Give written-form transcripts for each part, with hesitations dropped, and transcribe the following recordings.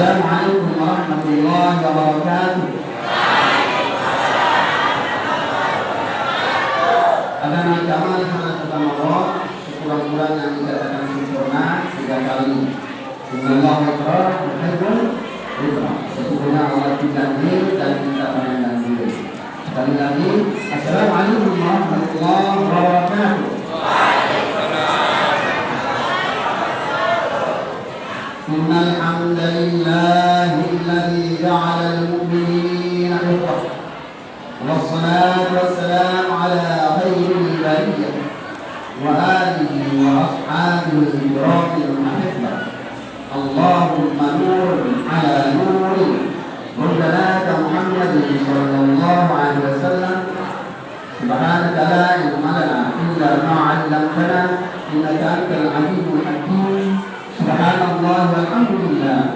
Assalamualaikum warahmatullahi wabarakatuh. Akan ancaman sangat pertama sekurang-kurang yang dikatakan sempurna 3 kali. Innallaha akbar, muhibbul ikram. Sesungguhnya Allah tidak adil dan tidak pandang bulu. Sekali lagi, Assalamualaikum warahmatullahi wabarakatuh. Innal hamdalillahi alladzi ja'ala al-mu'minina ikhwah. Wassalatu wassalamu ala khairil bariyah wa alihi wa ashabihi al-kiramil mahibbah. Allahumma nur ala nuri Rabbana Muhammadin sallallahu alaihi wasallam. Subhanaka la ilma lana illa ma 'allamtana innaka antal alimul hakim. Subhanallah walhamdulillah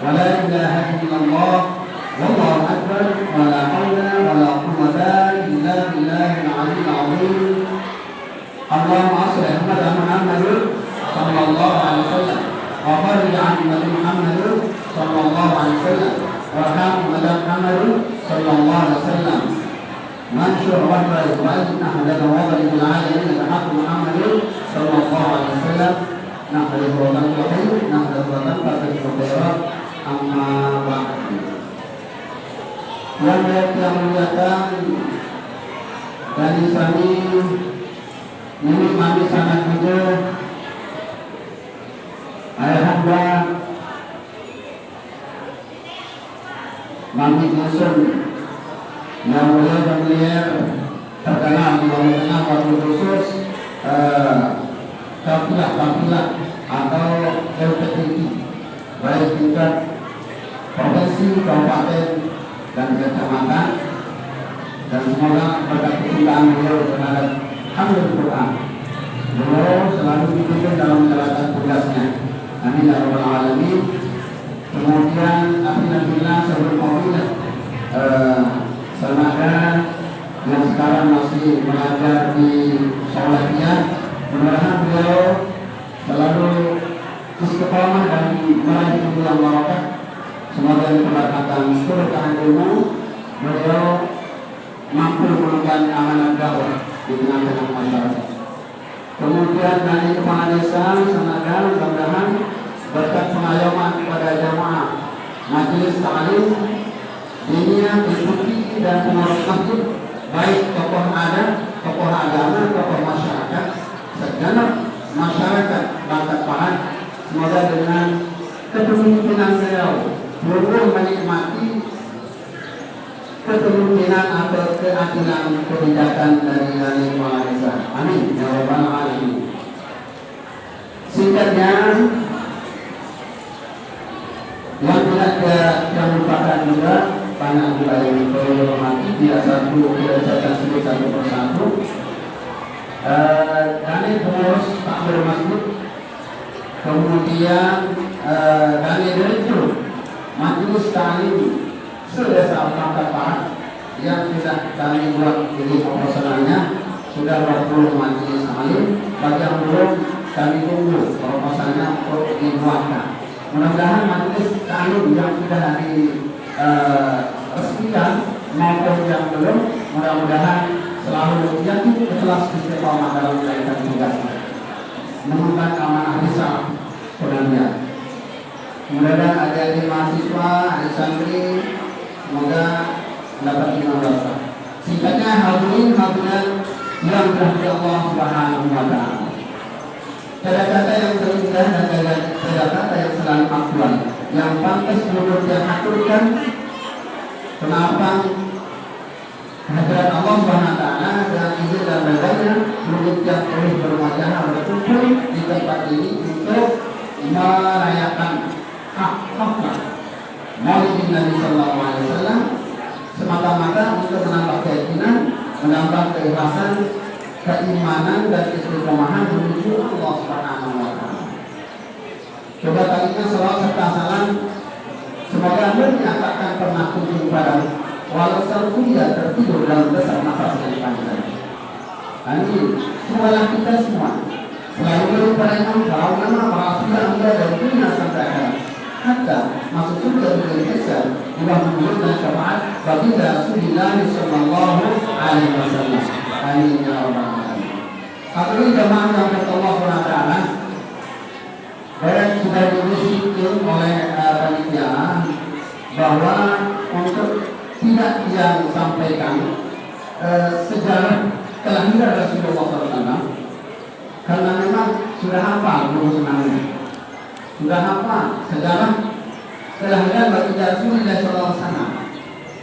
wa la ilaha illallah wallahu akbar wa la hawla wa la quwwata illa billahil aliyyil azim. Allahumma shalli ala Muhammad sallallahu alaihi wasallam wa barik ala Muhammad sallallahu alaihi wasallam wa rahmatu Muhammad sallallahu alaihi wasallam. Mansur wa barik ala Muhammad alamin rahmatu Muhammad sallallahu alaihi wasallam. Nah, dari berotan terakhir, nah dari berotan pada saudara amma ba'du. Yang muliakan dari sami ini kami sangat jujur. Alhamdulillah, kami dusun yang mulia terkenal di bawah waktu khusus kafilah atau LPTI baik tingkat provinsi, kabupaten dan kecamatan, dan semoga berkat kecintaan beliau terhadap Hamdul Quran beliau selalu dipimpin dalam menjalankan tugasnya. Amin ya rabbal alamin. Kemudian alhamdulillah sebelum fadilah Sanada yang sekarang masih belajar di Salahiyah, mudah-mudahan beliau selalu istiqamah dan meraih bulan barakah. Semoga keberkatan keberkahan ilmu beliau mampu mengemban amanah dakwah di tengah-tengah masyarakat. Kemudian dari kepala desa Sanada, mudah-mudahan berkat pengayoman kepada jamaah majelis ta'lim diniyah, diskusi dan pengurus masjid, baik tokoh adat, tokoh agama, tokoh masyarakat, segenap masyarakat Batak Pahat, semoga dengan kepemimpinan beliau belum menikmati kepemimpinan atau keadilan kebijakan dari kepala desa. Amin ya rabbal alamin. Singkatnya, yang tidak merupakan juga banyak juga yang dihormati, biasa dulu kita bacakan satu persatu. Dari pengurus takmir masjid, kemudian dari direktur majelis ta'lim sedesa Batak Pahat yang sudah kami buat ini proposalnya, sudah 20 majelis ta'lim. Bagi yang belum, kami tunggu proposalnya untuk dibuatkan. Mudah-mudahan majelis ta'lim yang sudah diresmikan maupun yang belum, mudah-mudahan selalu yakin ikhlas istiqamah dalam menjalankan tugasnya, mengemban amanah risalah penantian. Mudah-mudahan adik-adik mahasiswa, adik santri, semoga mendapat iman. Singkatnya, hadirin hadirat yang dirahmati Allah Subhanahu wa taala. Kata-kata yang terindah dan kata-kata yang selalu aktual, yang pantas untuk diaturkan. Kenapa kehadiran Allah Subhanahu wa taala dan izin dan ridhonya menjadikan terus berwajah berkumpul di tempat ini untuk merayakan hak-haknya Maulid Nabi Sallallahu Alaihi Wasallam, semata-mata untuk menambah keyakinan, menambah keikhlasan, keimanan dan istiqomahan menuju Allah Subhanahu wa taala. Coba tadinya salawat serta salam semoga menyatakan pernah kunjung padamu, walau dia tertidur dalam besar nafas yang panjang. Amin. Semoga kita semua selalu berupaya para ulama, para ulama dari dunia sampai akhirat hatta masuk surga dengan hisab bukan menurunkan syafaat baginda Rasulullah sallallahu alaihi wasallam. Amin ya rabbal alamin. Hadirin jemaah yang Allah SWT, dan sudah didiskusikan oleh panitia bahwa untuk tidak yang sampaikan sejarah kelahiran Rasulullah SAW, karena memang sudah hafal guru senangnya, sudah hafal sejarah kelahiran baginda Rasulullah SAW.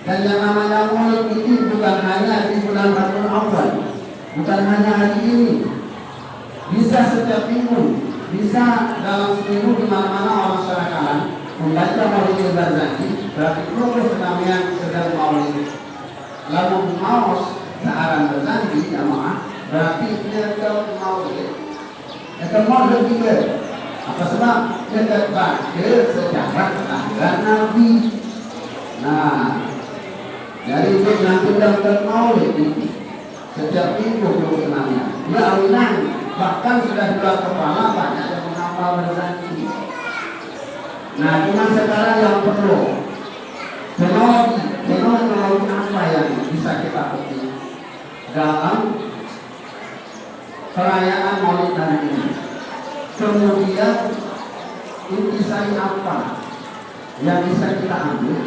Dan yang namanya Maulid itu bukan hanya di bulan Rabiul Awal, bukan hanya hari ini, bisa setiap minggu, bisa dalam seminggu di mana-mana orang masyarakat membaca Maulid Barzanji, berarti seluruh penampilan sedang Maulid. Lalu mau searang Barzanji jamaah, berarti dia ke Maulid. Itu Maulid juga. Apa sebab? Dia terbaca sejarah kelahiran Nabi. Nah, dari itu nanti dalam Maulid ini setiap minggu berkenanya. Dia awinan, bahkan sudah dua kepala banyak yang menghafal Barzanji. Nah, cuma sekarang yang perlu teknologi apa yang bisa kita petik dalam perayaan Maulid hari ini. Kemudian intisari apa yang bisa kita ambil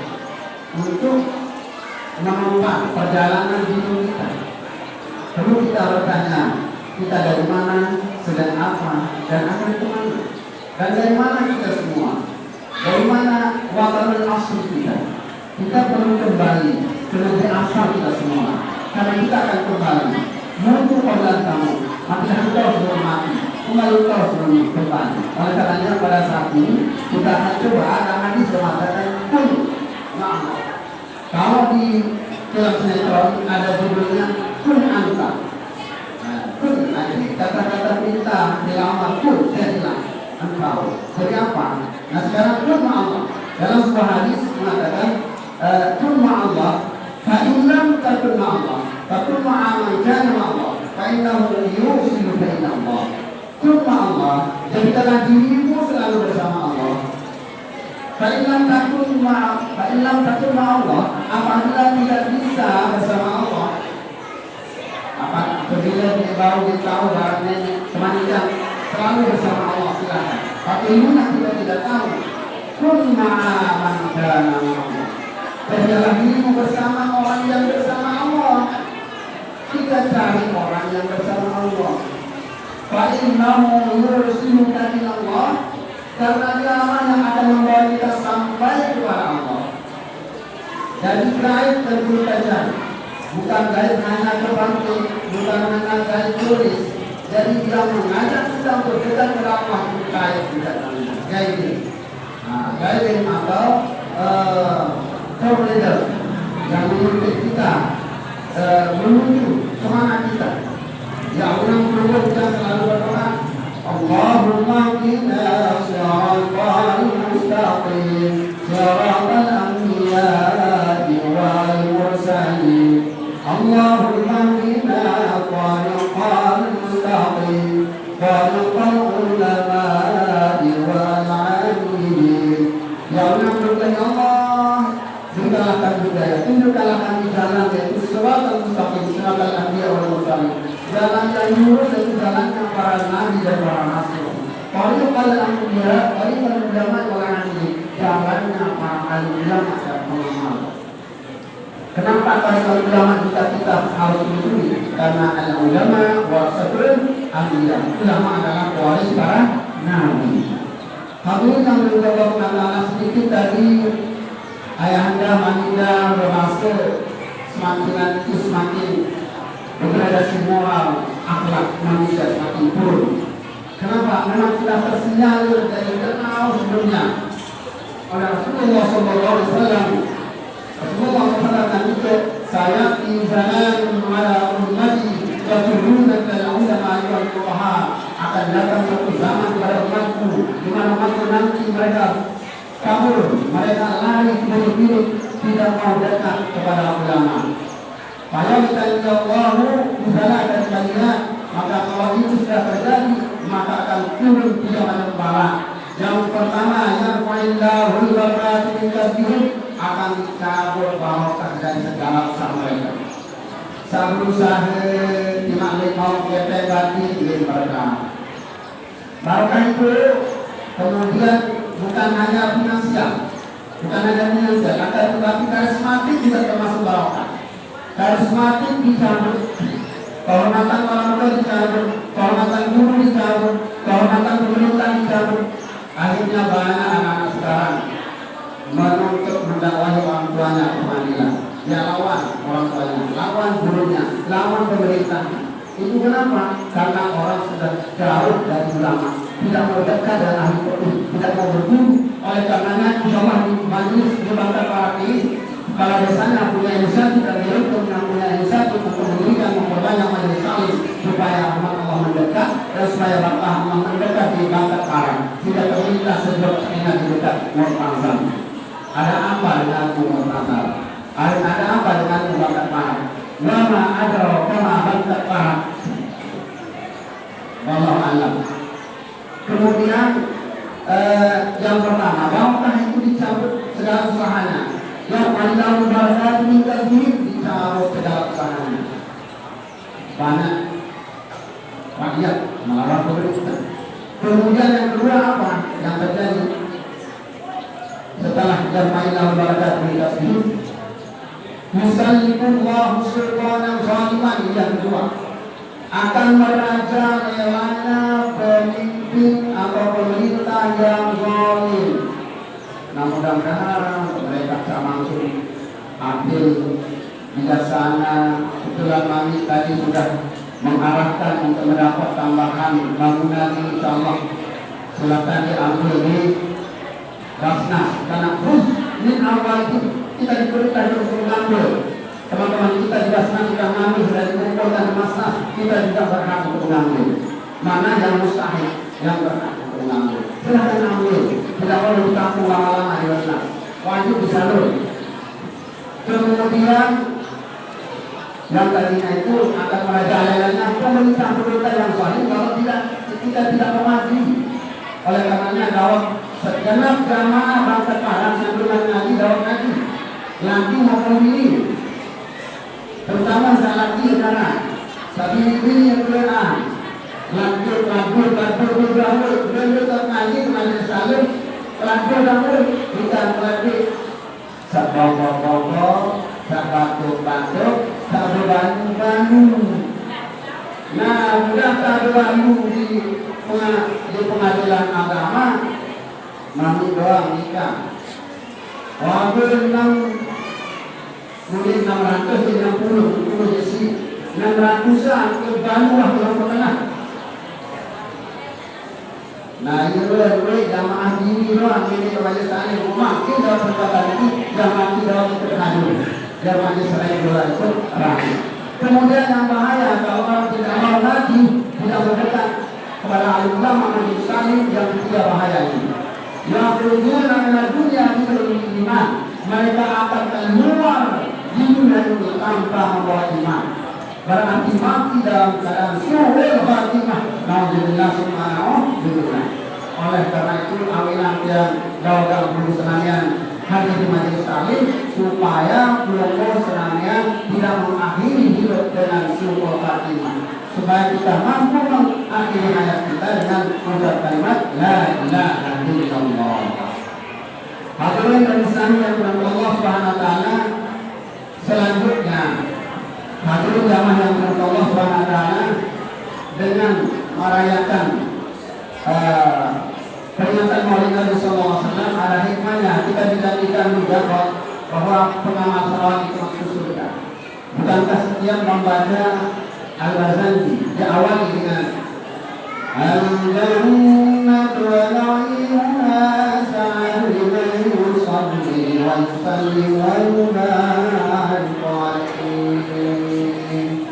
untuk menempuh perjalanan hidup kita. Perlu kita bertanya, kita dari mana, sedang apa, dan akan kemana, dan dari mana kita semua, dari mana watanul asli kita. Kita perlu kembali ke negeri asal kita semua, karena kita akan kembali menuju panggilan kamu. Maka engkau sebelum mati, kembali engkau sebelum kembali. Oleh karenanya pada saat ini kita akan coba ada hadis yang mengatakan kun ma'amah. Kalau di film sinetron ada judulnya kun anta. Kun, jadi kata-kata perintah dilamar kun, jadilah engkau. Jadi apa? Nah sekarang kun ma'amah. Dalam sebuah hadis mengatakan kun ma'amah, fa'inlam takun ma'amah, takun ma'amah kana ma'amah, fa'innahu yusilu baina Allah. Kun ma'amah, jadikanlah dirimu selalu bersama Allah. Fa'inlam takun ma'amah, apabila tidak bisa bersama Allah, apabila dia baru tahu barangnya semuanya selalu bersama Allah, silakan. Tapi imunah kita tidak tahu. Kun ma'aman kana ma'amah, jadikanlah dirimu bersama orang yang bersama Allah. Kita cari orang yang bersama Allah. Fa'innahu yursiluka ila Allah, karena dia yang akan membawa kita sampai kepada Allah. Jadi gaib tentu saja, bukan gaib hanya terbantu, bukan hanya gaib tulis. Jadi dia mengajak kita untuk dekat kepada Allah, itu gaib tidak namanya gaib. Nah, gaib atau leader yang menuntut kita menuju kemana kita. Ya Allah perlu kita selalu berdoa, Allahumma qina siratal mustaqim siratal anbiya'i wal mursalin. Allahumma qina siratal mustaqim siratal ulama'i wal 'amilin. Ya Allah berdoa, Allah berikanlah hidayah, tunjukkanlah kami jalan yaitu siratal mustaqim siratal anbiya'i wal mursalin. Jalan yang lurus itu jalannya para nabi dan para rasul. Kalau pada anbiya, kalau pada ulama orang nabi, jalannya para ulama dan ulama. Kenapa para ulama kita harus menuju? Karena al ulama warasatul anbiya. Ulama adalah pewaris para nabi. Hadirin yang berbahagia Allah, sedikit tadi ayahanda baginda berhasil semakin degradasi moral, akhlak manusia semakin buruk. Kenapa? Memang sudah tersinyalir dari kenal sebelumnya oleh Rasulullah SAW. Rasulullah mengatakan itu, saya izan ala ummati yaquluna kal ulama wal fuqaha, akan datang satu zaman pada umatku di mana umatku nanti mereka kabur, mereka lari menuju tidak mau dekat kepada ulama. Fayamtan Allahu misalnya kalian, maka kalau itu sudah terjadi maka akan turun 3 macam bala. Yang pertama, yang wa'illahul barakatuh min kasbihim, akan dicabut barokah dari segala usaha mereka. Sabu usaha dimaklum mau kita bagi di berkah. Barokah itu kemudian bukan hanya finansial, akan tetapi karismatik juga termasuk barokah. Karismatik dicabut, kehormatan orang tua dicabut, kehormatan guru dicabut, kehormatan pemerintah dicabut. Akhirnya banyak anak-anak sekarang menuntut mendakwahi orang tuanya ke pengadilan. Ya lawan orang tuanya, lawan gurunya, lawan pemerintahnya. Itu kenapa? Karena orang sudah jauh dari ulama, tidak mau dekat dengan ahli fikih, tidak mau berguru. Oleh karenanya, insyaallah di majelis di Bantar Paraki, kepala desanya punya inisiatif dan direktur yang punya inisiatif untuk memberikan memperbanyak majelis salim supaya rahmat Allah mendekat dan supaya bapak Allah mendekat di Bantar Paraki. Tidak terlintas sejauh ini di dekat Murtazam. Ada apa dengan Murtazam? Ada apa dengan Bantar Paraki? Lama ada kama Bantar Paraki. Wallahu a'lam. Kemudian yang pertama, barokah itu dicabut segala usahanya. Yang wa'illahul barakatuh min kasbihim, dicabut segala usahanya. Banyak rakyat melawan pemerintah. Kemudian yang kedua apa yang terjadi setelah yang wa'illahul barakatuh min kasbihim? Yusallibullahu sultanan zaliman. Yang kedua, akan merajalelanya pemimpin atau pemerintah yang zalim. Nah, mudah-mudahan mereka bisa langsung adil, bijaksana. Itulah kami tadi sudah mengarahkan untuk mendapat tambahan bangunan ini, insyaallah. Silakan diambil di Basnas karena min awal itu kita diperintah untuk mengambil. Teman-teman kita di Basnas sudah mengambil, sudah dikumpulkan di Basnas, kita juga berhak untuk mengambil. Mana yang mustahil, yang berhak untuk mengambil. Silahkan ambil, tidak perlu ditampung lama-lama di Basnas. Wajib disalur. Kemudian yang tadinya itu akan merajalelanya pemerintah yang zalim kalau kita tidak mematuhi. Oleh karenanya dawat segenap jamaah Bantar Paraki yang belum ngaji dawat ngaji, laki maupun bini, terutama laki karena tapi bini yang berani lanjut ngaji salim lanjut kita lagi sabok batuk sabanu. Nah, mudah sabanu di pengadilan agama mami doang nikah. Wabel 660 jesi 600-an ke Banua Pulau Tengah. Nah, ini dulu jamaah dini doang ini majelis taklim makin dalam perkataan ini jamaah di dalam terhadir. Jamaah Israel dulu itu rahim. Kemudian yang bahaya kalau orang tidak mau lagi tidak berdekat kepada alim ulama majelis taklim yang ketiga bahaya ini. Yang kedua namanya dunia itu iman. Mereka akan keluar di dunia ini tanpa membawa iman. Berarti mati dalam keadaan suhul khatimah. Alhamdulillah subhanahu wa. Oleh karena itu awilan yang gagal guru senanian hadir di majelis taklim supaya guru senanian tidak mengakhiri hidup dengan suhul khatimah. Supaya kita mampu mengakhiri hayat kita dengan mengucap kalimat la ilaha illallah. Hadirin dan Islam yang berkata Allah Subhanahu wa taala, selanjutnya hadirin jamaah yang berkata Allah Subhanahu wa taala dengan merayakan peringatan Maulid Nabi sallallahu alaihi wasallam ada hikmahnya. Kita dijadikan juga bahwa pengamal salawat itu maksud surga. Bukankah setiap membaca Al-Ghazali diawali dengan Al-Jannatu wa na'imuha sa'al liman yusalli wa yusalli wa yubarik alaihi.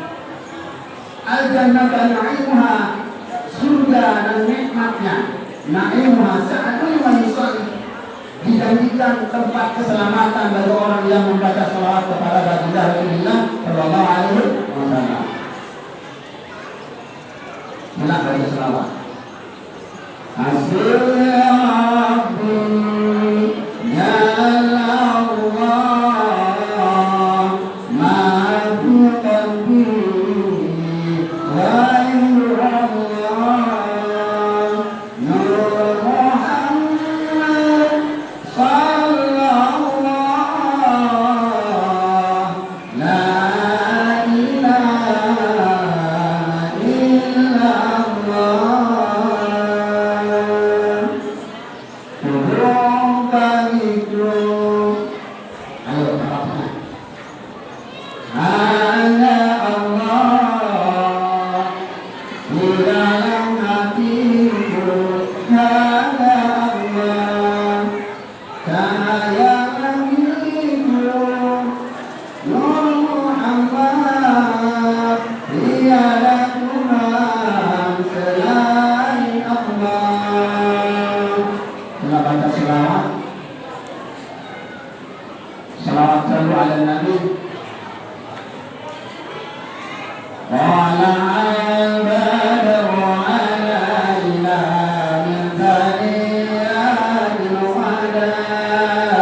Al-Jannatu wa na'imuha, surga dan nikmatnya. Na'imuha sa'al liman yusalli, dijanjikan tempat keselamatan bagi orang yang membaca salawat kepada baginda Rasulullah sallallahu alaihi wasallam. Enak bagi selawat. Hasilnya Salawat selalu ala Nabi. Qala al-badru alaina min thaniyatil wada'i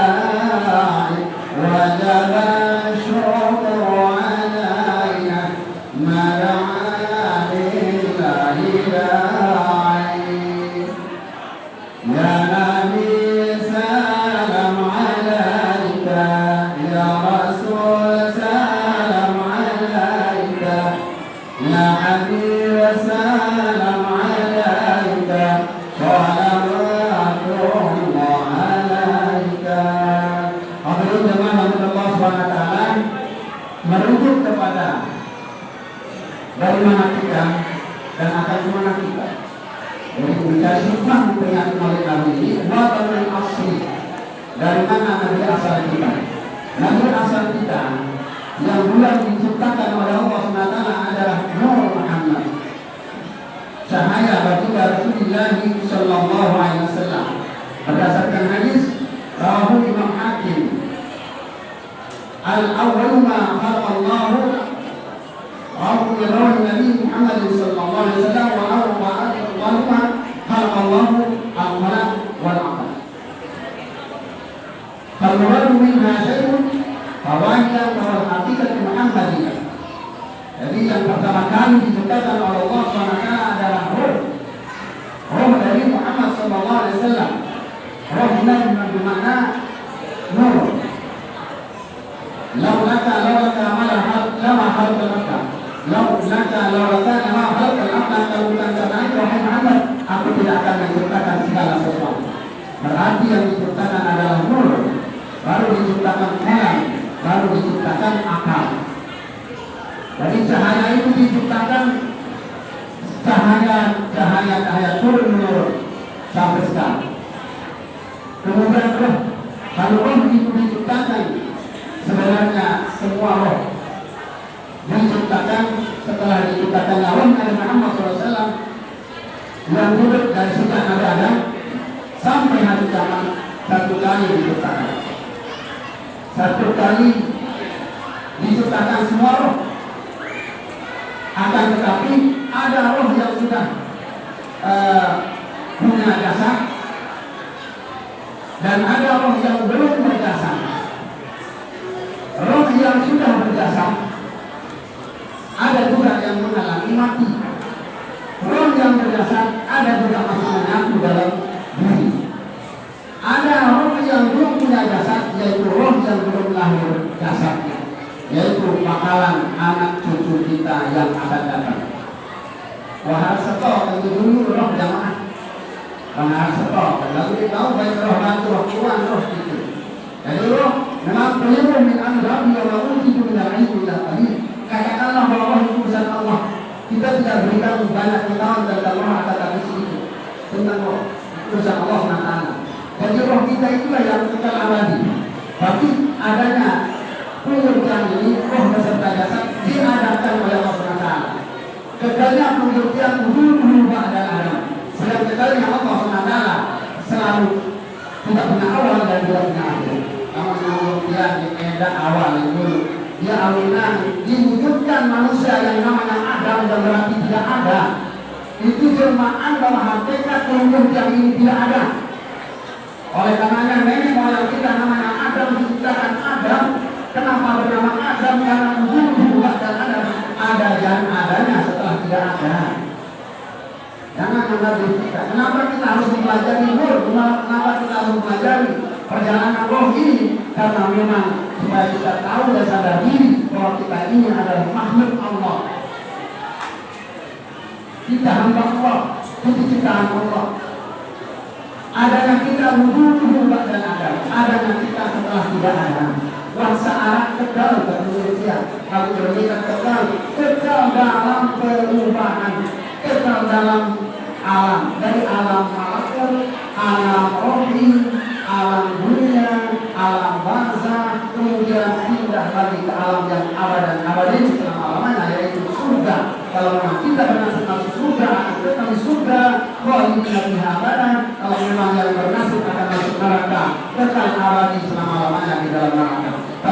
wajaba syukru alaina mara'adil ilahi ya Nabi salam alaika ya Rasul salam alaika ya Habib salam alaika salawatullah alaika. Hadirin jemaah Allah Subhanahu wa taala, merujuk kepada dari mana kita dan akan kemana kita. Jadi mencari hikmah memperingati Maulid Nabi ini bukan yang asli. Dari mana Nabi asal kita? Nabi asal kita yang bulan diciptakan oleh Allah SWT adalah Nur Muhammad, cahaya baginda Rasulullah Sallallahu Alaihi Wasallam. Berdasarkan hadis rawahu Imam Hakim, al-awwal ma khalaqallahu Nabi Muhammad Sallallahu Alaihi Wasallam wa awwal ma khalaqallahu al-qalam wal aqlam. Fal-muradu minha syai'un fawahiya wal haqiqatu Muhammadiyah. Jadi yang pertama kali diciptakan oleh Allah SWT adalah roh dari Muhammad Sallallahu Alaihi Wasallam. Roh ini bermakna nur. Laulaka lama halqal aqlam. Laulaka lama halqal aqlam. Kalau bukan karena itu wahai Muhammad, aku tidak akan menciptakan segala sesuatu. Berarti yang diciptakan adalah nur, baru diciptakan qalam, baru diciptakan akal. Jadi cahaya itu diciptakan cahaya turun menurun sampai sekarang. Kemudian roh, kalau roh itu diciptakan, sebenarnya semua roh diciptakan setelah diciptakannya roh Nabi Muhammad SAW yang duduk dari sejak Nabi Adam sampai hari kiamat satu kali diciptakan. Satu kali diciptakan semua roh. Akan tetapi ada roh yang sudah punya jasad dan ada roh yang belum berjasad. Roh yang sudah berjasad ada juga yang mengalami mati. Roh yang berjasad ada juga masih menyatu dalam diri. Ada roh yang belum punya jasad, yaitu roh yang belum lahir jasadnya, yaitu bakalan anak cucu kita yang akan datang. Wahar setok tentu dulu roh jamaah. Wahar setok, lalu kita tahu baik roh bantu roh tuan roh itu. Jadi roh memang perlu min amrabi yang mau itu dengan ilmu dan tadi. Katakanlah bahwa roh itu urusan Allah. Kita tidak berikan banyak pengetahuan tentang roh atau tapi sedikit tentang roh urusan Allah SWT. Jadi roh kita itulah yang kekal abadi. Tapi adanya pengertian ini roh beserta jasad diadakan oleh Allah SWT. Kekalnya pengertian dulu adalah Adam. Sedang kekalnya Allah SWT selalu tidak punya awal dan tidak punya akhir. Namun pengertian ada awal yang dulu. Ya Allah, diwujudkan manusia yang namanya Adam dan berarti tidak ada. Itu jelmaan bahwa hakikat pengertian ini tidak ada. Oleh karenanya nenek moyang kita namanya Adam diciptakan Adam. Kenapa bernama Adam? Karena dulu dan ada dan adanya setelah tidak ada. Jangan mengerti kita. Kenapa kita harus mempelajari nur? Kenapa kita harus mempelajari perjalanan roh ini? Karena memang supaya kita tahu dan sadar diri bahwa kita ini adalah makhluk Allah. Kita hamba Allah, kita ciptaan Allah. Adanya kita dulu dan adanya kita setelah tidak ada. Wangsa arah kekal bermanusia, kalau bermanusia kekal dalam perubahan, kekal dalam alam, dari alam malakut, alam rohi, alam dunia, alam bangsa, kemudian pindah lagi ke alam yang abadi selama-lamanya, yaitu surga. Kalau memang kita bernasib masuk surga, akan tetap di surga. Kalau ini tidak abadan, kalau memang yang bernasib akan masuk neraka, kekal abadi selama-lamanya di dalam neraka.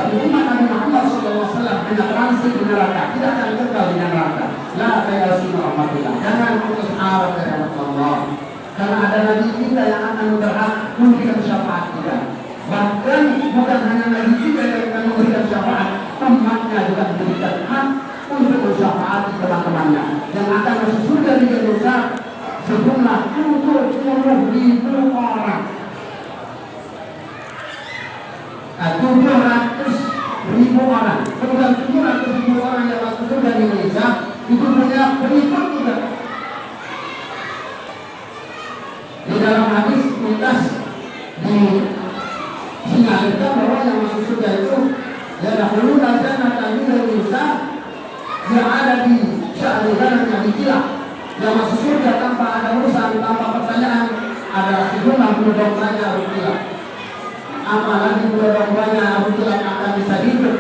Tapi umat Nabi Muhammad SAW hanya transit di neraka, tidak akan kekal di neraka. La tayasunna rahmatillah. Jangan putus harap dari Allah. Karena ada Nabi kita yang akan berhak memberikan syafaat kita. Bahkan bukan hanya Nabi kita yang akan memberikan syafaat, umatnya juga diberikan hak untuk bersyafaat teman-temannya yang akan masuk surga di dosa sejumlah 70.000 orang. 700.000 orang. Kemudian 700.000 orang yang masuk surga di Indonesia itu punya pengikut juga. Di dalam hadis mitas disinyarirkan bahwa yang masuk surga itu ya dahulu dan nanti Indonesia yang ada di syarikat yang dikilah yang masuk surga tanpa ada urusan, tanpa pertanyaan, ada sejumlah budak banyak rupiah. Apalagi budak banyak rupiah akan bisa hidup,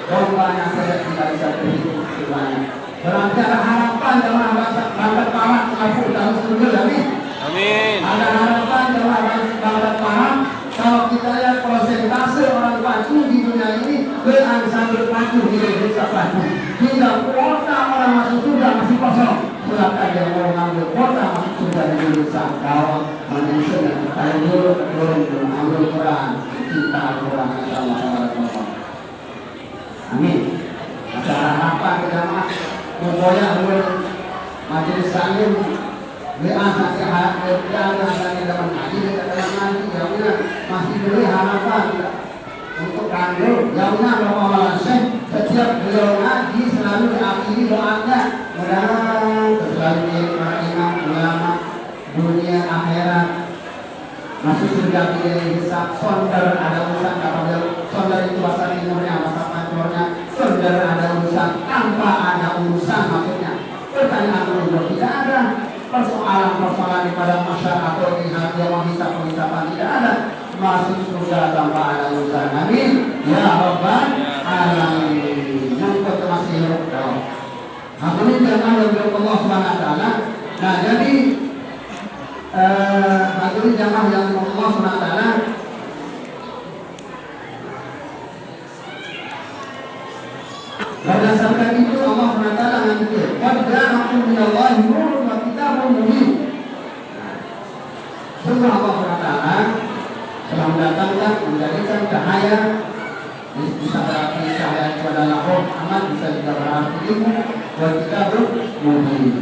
dombanya saja tidak bisa terhidup semuanya. Berarti ada harapan jemaah bangkat pahala masuk dalam surga, amin. Amin. Ada harapan jemaah bangkat pahala. Kalau kita lihat persentase orang patuh di dunia ini berangsur berpatuh di Indonesia patuh. Hingga kuota orang masuk surga masih kosong. Silakan yang mau ngambil kuota masuk surga di Indonesia. Kalau manusia yang belum ambil Quran, kita Quran Allah. Amin. Ada harapan kita mah memboyak majelis salim. Masih beri harapan untuk kandung jauhnya Bapak Syekh. Setiap beliau ngaji selalu diakhiri doanya mudah-mudahan selalu para imam ulama dunia akhirat masuk surga pilih hisab. Sonder ada urusan kapal sonder itu bahasa timurnya, bahasa pancornya. Sonder ada urusan tanpa ada urusan, maksudnya pertanyaan itu tidak ada. Persoalan-persoalan pada masyarakat pihak yang menghisap-menghisapan tidak ada. Masuk surga tanpa ada urusan. Amin. Ya Rabbal Alamin. Yang masih hidup. Hadirin yang Allah Subhanahu wa taala. Nah, jadi hadirin jamaah yang Allah Subhanahu wa taala, berdasarkan itu Allah Subhanahu wa taala mengatakan, "Qad ja'akum minallahi nurun wa kitabun mubin." Sungguh Allah Subhanahu wa taala telah mendatangkan, menjadikan cahaya. Bisa berarti cahaya itu adalah roh amat, bisa juga berarti ilmu. Wa kitabun mubin.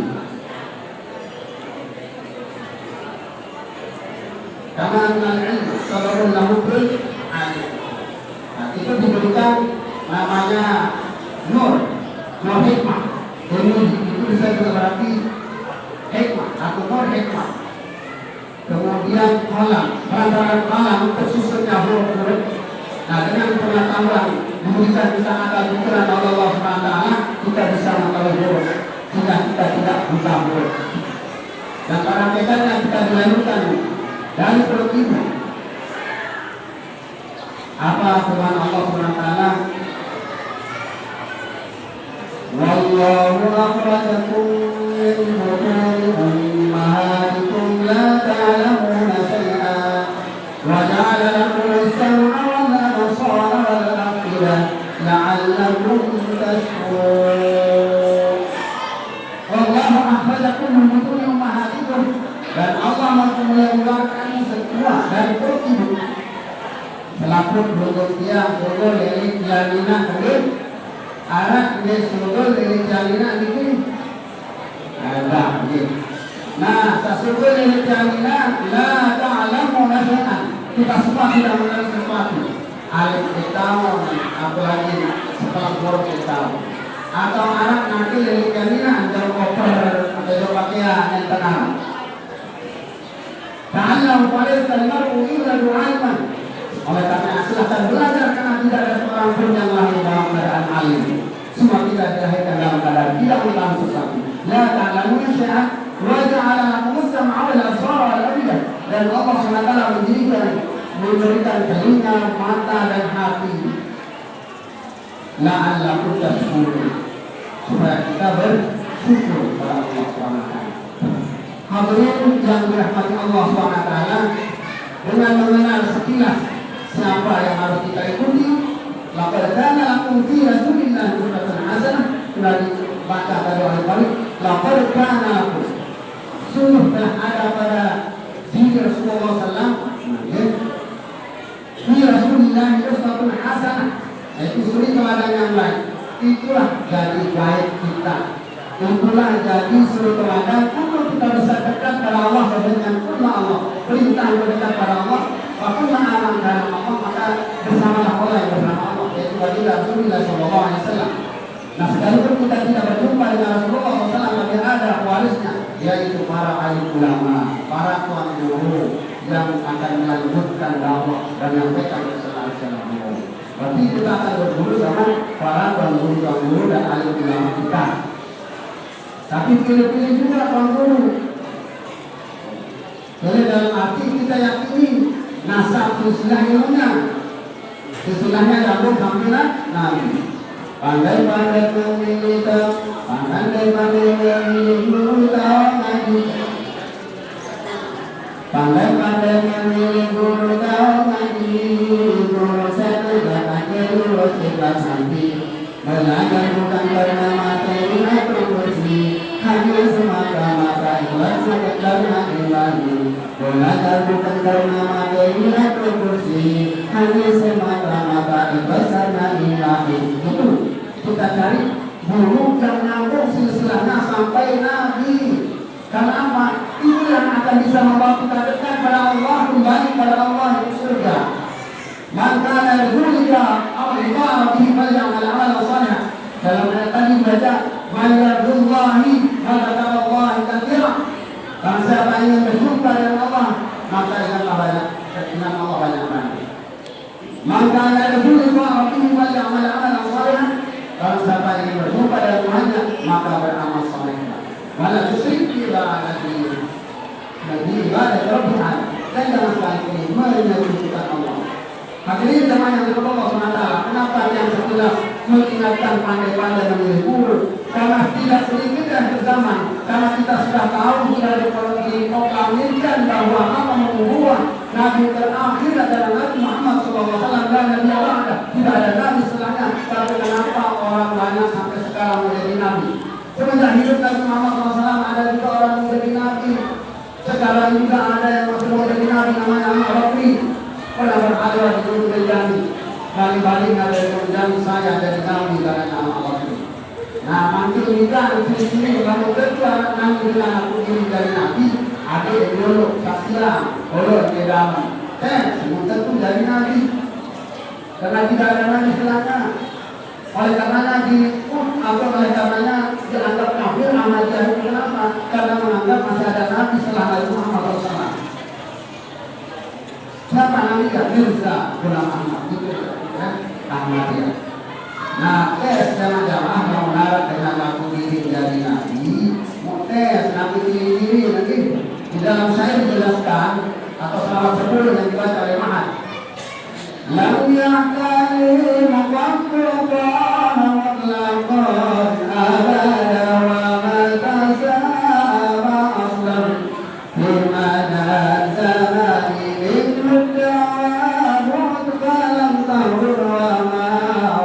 Kama al-ilm sabarun lahu bil alim. Nah, itu diberikan namanya nur hikmah. Ilmu itu bisa juga berarti hikmah atau nur hikmah. Kemudian kolam, perantara kolam tersusunnya huruf-huruf. Nah, dengan pengetahuan diberikan kita akan pikiran Allah SWT, kita bisa mengetahui huruf sehingga kita tidak buta huruf. Dan para mereka kita dilahirkan dari perut ibu. Apa firman Allah SWT? Wallahu akhrajakum min butuni ummahatikum la ta'lamuna shay'an wa ja'ala lakum as-sam'a wal absara wal af'ida la'allakum tashkurun. Wallahu akhrajakum min butuni ummahatikum, dan Allah mengeluarkan semua dari perut ibu. Selaput bergol tiang, bergol dari jalinan kering, anak dia bergol dari jalinan dikini. Ada, nah, sesungguhnya dari jalinan, la ta'lamu nasya'an. Kita semua tidak mengenal sesuatu. Alif kita, apalagi setelah buruk kita. Atau anak nanti dari jalinan, jauh koper, atau jauh pakaian yang tenang. Ta'allahu fa'alaihi al-mar'u illa du'aiman. Oleh karena silahkan belajar, karena tidak ada seorang pun yang lahir dalam keadaan alim. Semua kita dilahirkan dalam keadaan tidak mengetahui sesuatu. La ta'lamuna syai'an wa ja'ala lakum as-sam'a wal absara wal af'ida. Dan Allah SWT memberikan telinga, mata dan hati. La'allakum tashkurun, supaya kita bersyukur kepada Allah SWT. Hadirin yang dirahmati Allah SWT, dengan mengenal sekilas siapa yang harus kita ikuti, maka laqad kana lakum fi rasulillahi uswatun hasanah. Sudah dibaca tadi oleh Balik. Laqad kana lakum, sungguh telah ada pada diri Rasulullah SAW fi rasulillahi uswatun hasanah, yaitu suri teladan yang baik. Itulah jadi baik kita. Itulah jadi suri teladan untuk kita bisa dekat pada Allah dengan firman Allah. Perintah mendekat pada Allah. Apabila aman dalam Allah, maka bersamalah oleh bersama Allah, yaitu bagi Rasulullah SAW. Nah, sekalipun kita tidak berjumpa dengan Rasulullah SAW, tapi ada warisnya, yaitu para alim ulama, para tuan guru yang akan melanjutkan dakwah dan menyampaikan kesalahan-kesalahan Allah. Berarti kita akan berguru sama para tuan guru dan alim ulama kita. Tapi pilih-pilih juga tuan guru. Jadi dalam arti kita yakini nasab silsilah ilmunya, silsilahnya nyambung sampai Nabi. Pandai-pandai memilih, pandai-pandai memilih guru tahu ngaji, pandai-pandai memilih guru tahu ngaji, guru satu jangan lulus ikhlas nanti. Belajar bukan karena materi atau kursi, hanya semata-mata ikhlas karena ilmu. Belajar bukan karena materi atau kursi, hanya semata-mata ikhlas karena ilahi. Itu kita cari guru yang nyambung silsilahnya sampai Nabi. Karena apa? Itu yang akan bisa membawa kita dekat pada Allah, kembali pada Allah di surga. Maka dari gurita Allah bihi falyamal amal salih. Dalam ayat tadi baca mayyadullahi hadallahi katsira. Barang siapa yang berjumpa dengan Allah, maka ingatlah banyak, ingat Allah banyak. Maka dari gurita bihi falyamal amal salih. Barang siapa yang berjumpa dengan Tuhannya, maka beramal saleh. Wala tusyrik bi'ibadati. Nabi ibadah Rabbil dan jangan sekali menyekutukan Allah. Hadirin jemaah yang dirahmati Allah SWT, kenapa yang setelah mengingatkan pandai-pandai memilih guru? Karena tidak sedikit yang berzaman, karena kita sudah tahu sudah diproklamirkan bahwa apa membuat Nabi terakhir adalah Nabi Muhammad SAW dan Nabi Allah tidak ada Nabi setelahnya. Tapi kenapa orang banyak sampai sekarang menjadi Nabi? Semenjak hidup Nabi Muhammad SAW ada juga orang menjadi Nabi. Sekarang juga ada yang masih menjadi Nabi, namanya Al-Bakri. Pernah berada di gunung Rinjani, balik-balik ada yang menjadi saya dari Nabi karena nama Allah. Nah, manggil nikah di sini kalau kedua nanti dengan aku ini dari Nabi, ada yang dulu kasihan, oleh ke dalam. Semua tentu dari Nabi, karena tidak ada Nabi setelahnya. Oleh karenanya atau oleh karenanya dianggap kafir amal jahil. Kenapa? Karena menganggap masih ada Nabi setelah Nabi Muhammad SAW. Siapa Nabi ya? Mirza Ghulam Ahmad itu ya, Ahmadiyah. Nah, tes jamaah yang menarik dengan aku diri menjadi Nabi, mau tes Nabi diri nanti di dalam saya dijelaskan atau salah 10 yang dibaca oleh Mahat. Lam yakani maqamtuqan mutlaqan abada wa matasaba aslan limana zamani limudda'at kalam tahur wa ma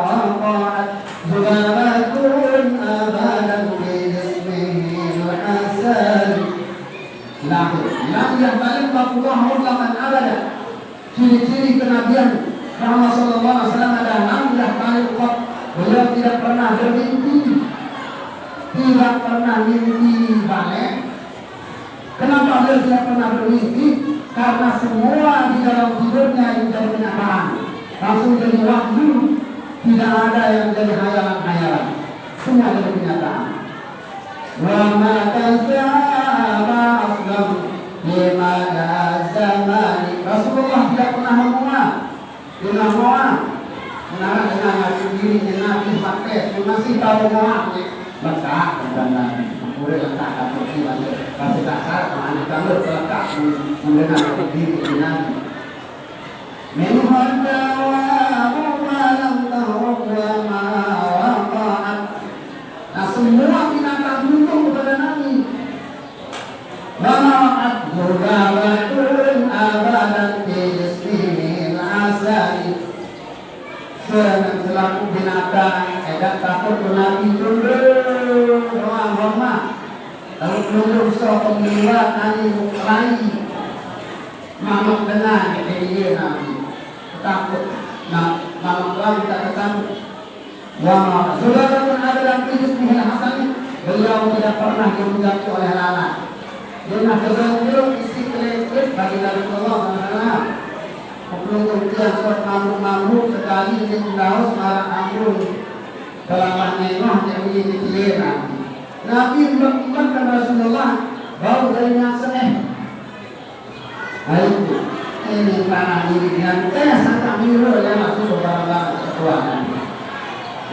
waqa'at zubaratun abadan biismihi al-hasan. Lam yakani maqamtuqan mutlaqan abada. Ciri-ciri kenabian Muhammad SAW adalah namdah kalimat. Beliau tidak pernah bermimpi, tidak pernah mimpi balik. Kenapa beliau tidak pernah bermimpi? Karena semua di dalam tidurnya yang jadi kenyataan, langsung jadi wahyu. Tidak ada yang jadi hayalan-hayalan, semua jadi kenyataan. Wa ma tasaba aslam limana zamani. Rasulullah tidak pernah mengulang, tidak mengulang. Menara dengan hati diri, Nabi pakai, masih tahu mengulang. Letak dan Nabi, boleh letak atau tidak, kasih kasar, mana kamu letak mengenal diri Nabi. Menghorda wa malam tahu ma waqa'at. Nah, semua binatang tunduk kepada Nabi. Waqa'at zubaratun abadan biismihil asani. selaku binatang, edak takut Nabi tunduk doang hormat. Lalu tunduk so pemilihan nanti lain mamak dengan dia Nabi takut. Nah, mamak lagi tak takut. Wah, saudara pun ada dalam hidup Hasan, beliau tidak pernah diuji oleh lalat. Dia terus isi kelekut bagi Rasulullah SAW. Kemudian surat mampu sekali di Daus marah amrun dalam nengah yang ini Nabi melakukan Rasulullah bau dari naseh. Ayo ini tanah diri dengan sangat miru yang masuk ke barang kekuatan.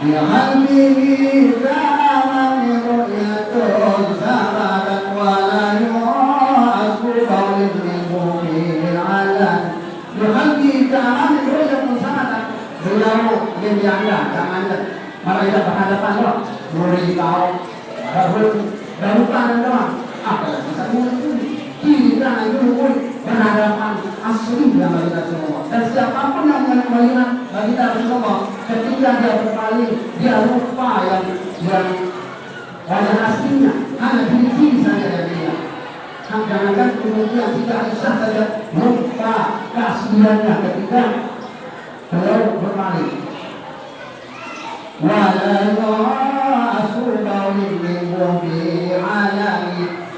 Ya halbi zaman ru'yatul sabaran wala yu'asbu qawlin min alan. Yuhalbi ta'aman ru'yatul sabaran beliau yang dianggap tangannya mereka berhadapan loh beritahu darupan doang apa yang bisa kita itu berhadapan asli yang kita semua dan siapapun yang melihat bagi kita semua ketika dia berpaling dia lupa yang wajah aslinya hanya diri saja dari dia. Jangan-jangan kemudian tidak bisa saja lupa keasliannya ketika beliau berpaling. Walau asul bauin minggu di alami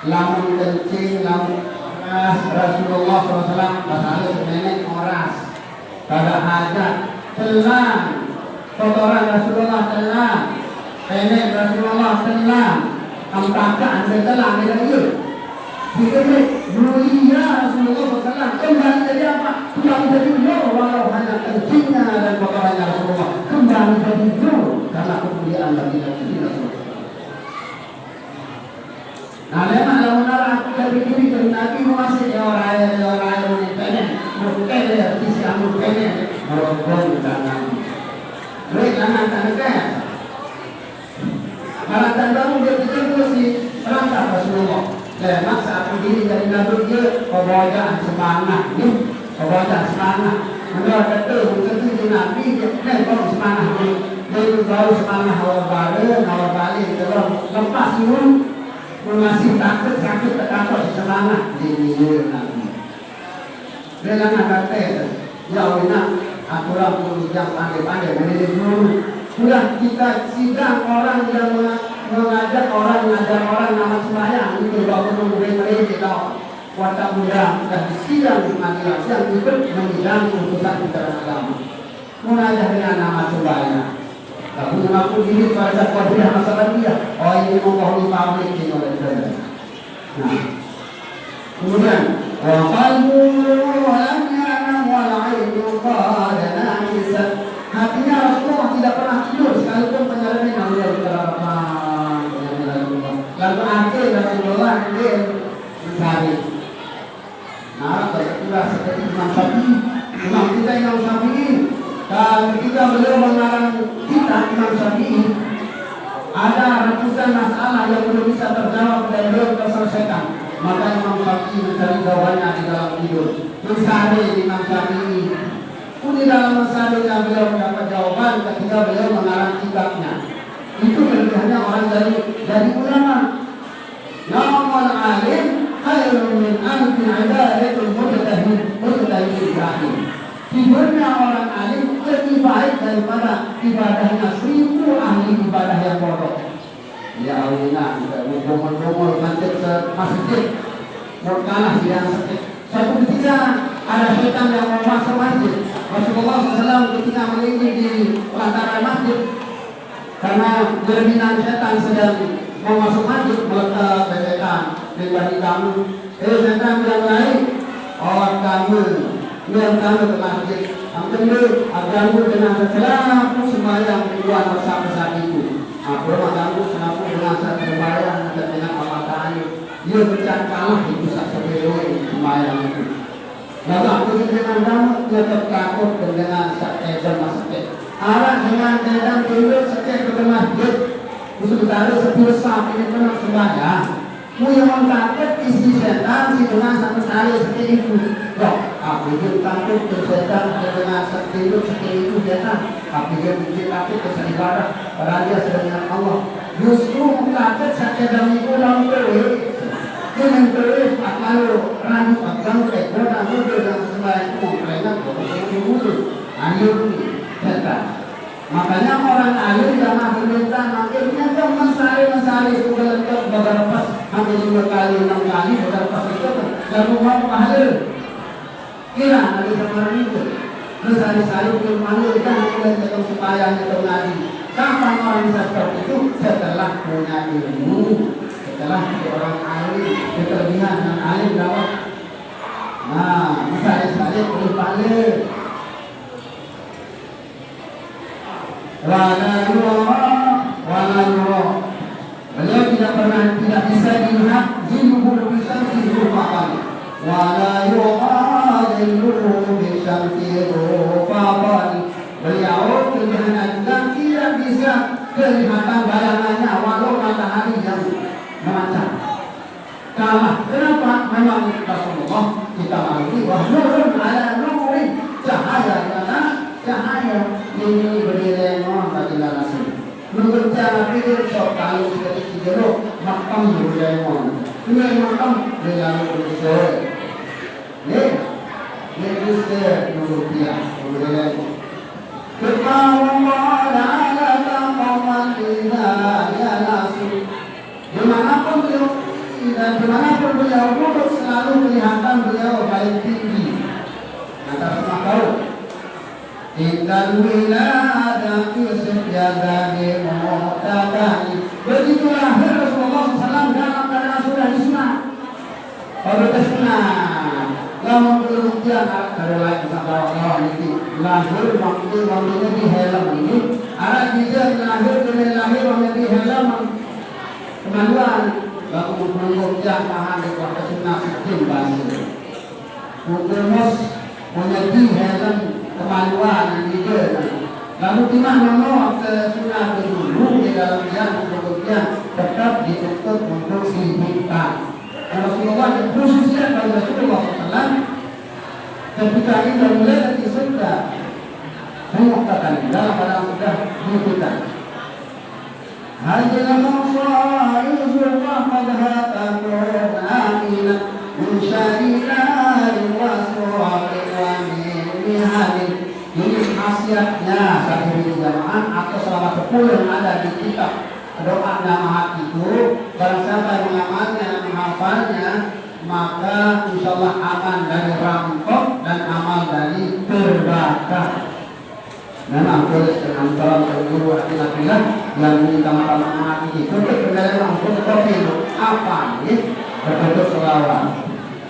lamun kencing lamun Rasulullah SAW masalah sebenarnya oras pada hajat telan kotoran Rasulullah telan penek Rasulullah telan ampakan telan lagi dikembali mulia Rasulullah SAW kembali jadi apa? Kembali jadi nur walau hanya kencingnya dan kotorannya Rasulullah kembali jadi nur karena kemuliaan bagi Rasulullah. Nah, memang dalam aku dari diri dari Nabi masih orang ini penek, bukan dia isi amul penek, merokok tangan. Mereka tangan kan. Malah tanda dia terus di perangkat Rasulullah. Lemak saat diri dari Nabi dia kebawahan semangat, ni kebawahan semangat. Menurut kata mungkin di Nabi dia bawa semangat ni, dia bawa semangat awal balik terus lepas dulu. Masih takut takut semangat di Nabi. Dengan kata ya Allah, aturan yang pandai-pandai mendidik dulu. Sudah kita sidang orang yang mengajak orang nama sembahyang itu baru memberi kita kuasa muda dan sidang di pengadilan yang ikut menyidang putusan bicara agama. Mengajak dengan nama sembahyang. Tapi mengaku diri pada kodriah masalah dia. Oh ini membohongi pabrik ini oleh saudara. Nah, kemudian qalbu lam yanam wal ainu qadana isat. Hatinya Rasulullah tidak pernah tidur sekalipun penyelesaian yang dia berkarapan. Lalu akhir Rasulullah dia mencari. Nah, kedua seperti Imam Syafi'i. Imam kita Imam Syafi'i. Dan ketika beliau mengarang kita Imam Syafi'i, ada ratusan masalah yang belum bisa terjawab dan belum terselesaikan. Maka Imam Syafi'i mencari jawabannya di dalam tidur. Misalnya Imam Syafi'i, di dalam masalahnya beliau mendapat jawaban ketika beliau mengarang kitabnya. Itu kelebihannya orang dari ulama. Namal alim khairun min alfi ibadatul mujtahid Ibrahim. Tidurnya orang alim lebih baik daripada ibadahnya 1000 ahli ibadah yang bodoh. Ya Allah, ngomong-ngomong nanti ke masjid, mau kalah dia sakit. Suatu ketika ada setan yang mau masuk masjid. Rasulullah SAW ketika melingkar di lantaran masjid, karena jaminan setan sedang mau masuk masjid meletak bebekan di bagi kamu. Setan bilang lain, oh kamu yang kamu ke masjid, kamu dengan selaku sembahyang ribuan bersama itu. Aku kamu selaku dengan sembahyang dengan pemataannya. Dia bercakap kalah itu sebelum sembahyang itu. Lalu aku dengan kamu dia tertakut dengan sakit dan masjid. Arah dengan sedang tidur sakit ke masjid. Sementara sepuluh saat ini pernah sembahyang. Mu yang takut isi setan si dengan satu kali seperti itu. Loh, aku juga takut setan dengan seperti itu setan. bikin aku kesedihan pada dia sedang Allah. Justru mengatakan sakit itu dalam terus. Jangan terus kalau ranu akan ekor dan muda dan selain itu mereka berpikir muda. Ayo kita. Makanya orang alim jangan berminta akhirnya kan mesari itu beberapa hampir 5 kali 6 kali beberapa itu lalu mau pahala. Kira dari kemarin itu mesari ke mana kan mulai ketemu supaya ketemu lagi. Kapan orang bisa seperti itu? Setelah punya ilmu, setelah orang alim, kelebihan dan alim dapat. Nah, mesari berpahala. Wala yura. Beliau tidak bisa dilihat jilbul bisyamsi rufaqan. Wala yura jilbul bisyamsi rufaqan. Beliau kelihatan dan tidak bisa kelihatan bayangannya walau matahari yang memancar. Kenapa? Memang Rasulullah kita mengerti bahwa nurun ala nurin, cahaya di atas cahaya. Ini bernilai non bagi Rasul. Menurut cara pikir sok kalau seperti jeruk makam bernilai non. Ini makam bernilai besar. Ini besar menurut dia bernilai non. Ketahuan ada tampaman ya Rasul. Dimanapun beliau dan dimanapun beliau duduk selalu kelihatan beliau paling tinggi atas makhluk. Intan wiladati sejadani mu'tadani. Begitu lahir Rasulullah SAW dalam keadaan sudah disunat. Kalau tersunat, lama kemudian ada lagi sahabat ini lahir waktu di helm ini. Ada juga lahir waktu di helm kemaluan. Lalu kemudian tahan di waktu sunat sistem bahasa. Kemudian menjadi helm kemaluan yang juga. Lalu timah menolak ke sunnah dulu di dalam yang kemudian tetap ditutup untuk diminta. Rasulullah khususnya pada Rasulullah SAW ketika ini mulai di surga mengatakan dalam pada sudah diminta. Hajjal masa'izu rahmatan amina min syari'in wa su'arin wa min ini khasiatnya satu jamaah atau selama 10 yang ada di kitab doa namahat itu. Barang siapa yang mengamalnya dan menghafalnya maka insyaallah aman dari rampok dan amal dari terbakar. Memang tulis dengan salam guru akilah yang minta maaf itu kebenaran untuk kopi itu apa ini berbentuk selawat.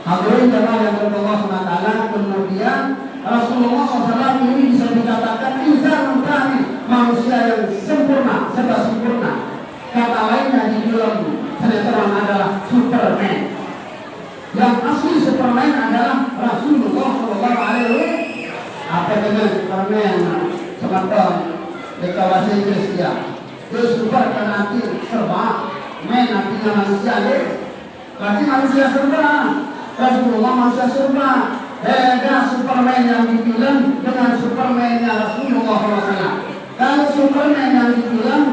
Hadirin jemaah yang berdoa SWT, kemudian Rasulullah SAW ini bisa dikatakan insan kami manusia yang sempurna, serba sempurna. Kata lainnya di dalam sinetron adalah Superman. Yang asli Superman adalah Rasulullah SAW. Apa dengan Superman? Sementara di kawasan Inggris dia super karena nanti serba, man artinya manusia berarti manusia serba. Rasulullah manusia serba. Beda Superman yang di film dengan Superman-nya Rasulullah SAW. Kalau Superman yang di film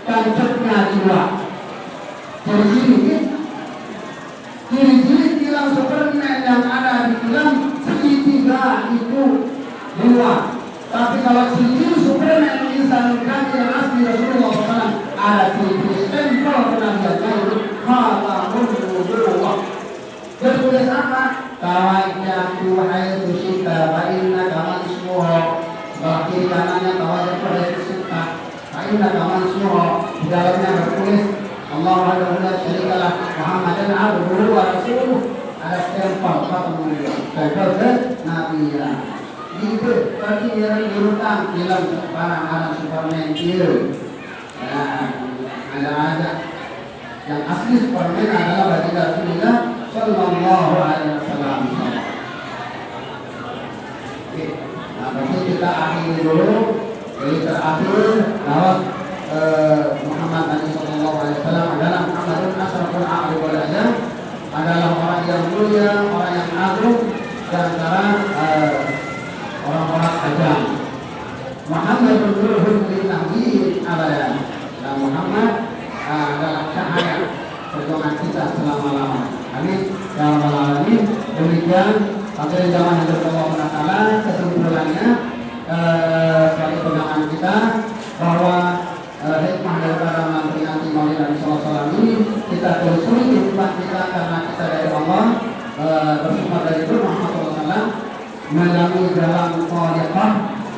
tancapnya jiwa. Ciri-ciri bilang Superman yang ada di film segitiga itu di luar. Tapi kalau ciri-ciri Superman insan kami yang asli Rasulullah SAW ada ciri-ciri stempel kenabiannya itu halamun nubuwah. Bertulis apa? Tawajjahtu haitsu syi'ta fa innaka mansura. Sebelah kiri kanannya tawajjahtu haitsu syi'ta fa innaka mansura. Di dalamnya bertulis Allah wahdahu la syarikalah Muhammadan abduhu wa rasuluh. Ada stempel stempel ke Nabi ya. Itu berarti yang diurutkan dalam barang-barang Superman itu. Ada yang asli Superman adalah baginda Rasulullah Sallallahu Alaihi Wasallam. Oke, nah berarti kita akhiri dulu. Jadi terakhir bahwa Muhammad Nabi Sallallahu Alaihi Wasallam adalah Muhammadun Asraful A'rif wal Ajam, adalah orang yang mulia, orang yang agung di antara orang-orang ajam. Muhammadun nurun lillahi abadan. Dan Muhammad adalah cahaya perjuangan kita selama-lamanya. Amin. Ya Rabbal Alamin. Demikian akhir zaman yang Allah Taala, kesimpulannya sebagai pegangan kita bahwa hikmah daripada memperingati Maulid Nabi Sallallahu Alaihi Wasallam ini kita telusuri kehidupan kita, karena kita dari Allah bersumber dari Muhammad SAW melalui dalam qariqah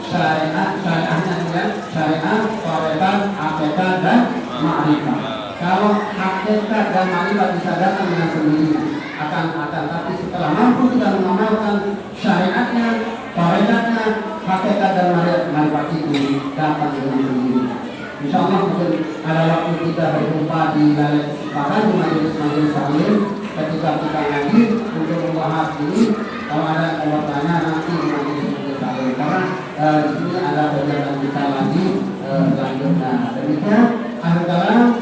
syariahnya juga syariat, qariqah, hakikat dan ma'rifah. Kalau hakikat dan ma'rifah bisa datang dengan sendirinya akan tapi setelah mampu kita mengamalkan syariatnya, qariqahnya, hakikat dan ma'rifah itu datang dengan sendirinya. Insyaallah mungkin ada waktu kita berjumpa di lain kesempatan di majelis taklim ketika kita lagi untuk membahas ini. Kalau ada yang bertanya nanti di majelis taklim, karena di sini ada kegiatan kita lagi selanjutnya. Demikian akhir kalam.